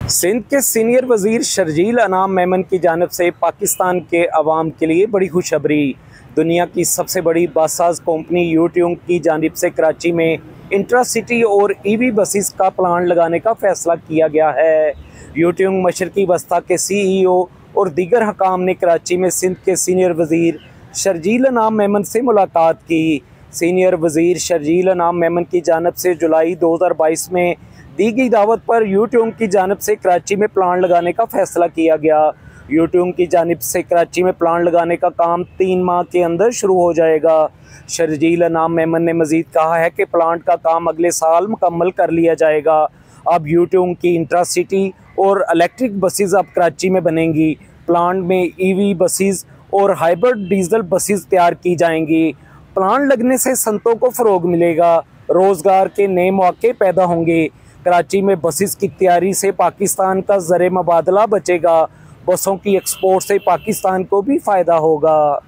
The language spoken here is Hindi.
सिंध के सीनियर वजीर शर्जील अनाम मेमन की जानिब से पाकिस्तान के अवाम के लिए बड़ी खुशखबरी। दुनिया की सबसे बड़ी बससाज कंपनी यूट्यूंग की जानिब से कराची में इंट्रासिटी और ईवी बसेस का प्लान लगाने का फैसला किया गया है। यूट्यूंग मशरकी वस्ता के CEO और दीगर हकाम ने कराची में सिंध के सीनियर वजीर शर्जील अनाम मेमन से मुलाकात की। सीनियर वजीर शर्जील अनाम मेमन की जानिब से जुलाई 2022 में दी गई दावत पर यूट्यूंग की जानिब से कराची में प्लांट लगाने का फैसला किया गया। यूट्यूंग की जानिब से कराची में प्लांट लगाने का काम 3 माह के अंदर शुरू हो जाएगा। शर्जील अनाम मेमन ने मजीद कहा है कि प्लांट का काम अगले साल मुकम्मल कर लिया जाएगा। अब यूट्यूंग की इंट्रासिटी और इलेक्ट्रिक बसेस अब कराची में बनेंगी। प्लांट में EV बसेस और हाइब्रिड डीजल बसेस तैयार की जाएंगी। प्लांट लगने से संतों को फ़रोग मिलेगा, रोज़गार के नए मौके पैदा होंगे। कराची में बसेस की तैयारी से पाकिस्तान का ज़र मुबादला बचेगा। बसों की एक्सपोर्ट से पाकिस्तान को भी फ़ायदा होगा।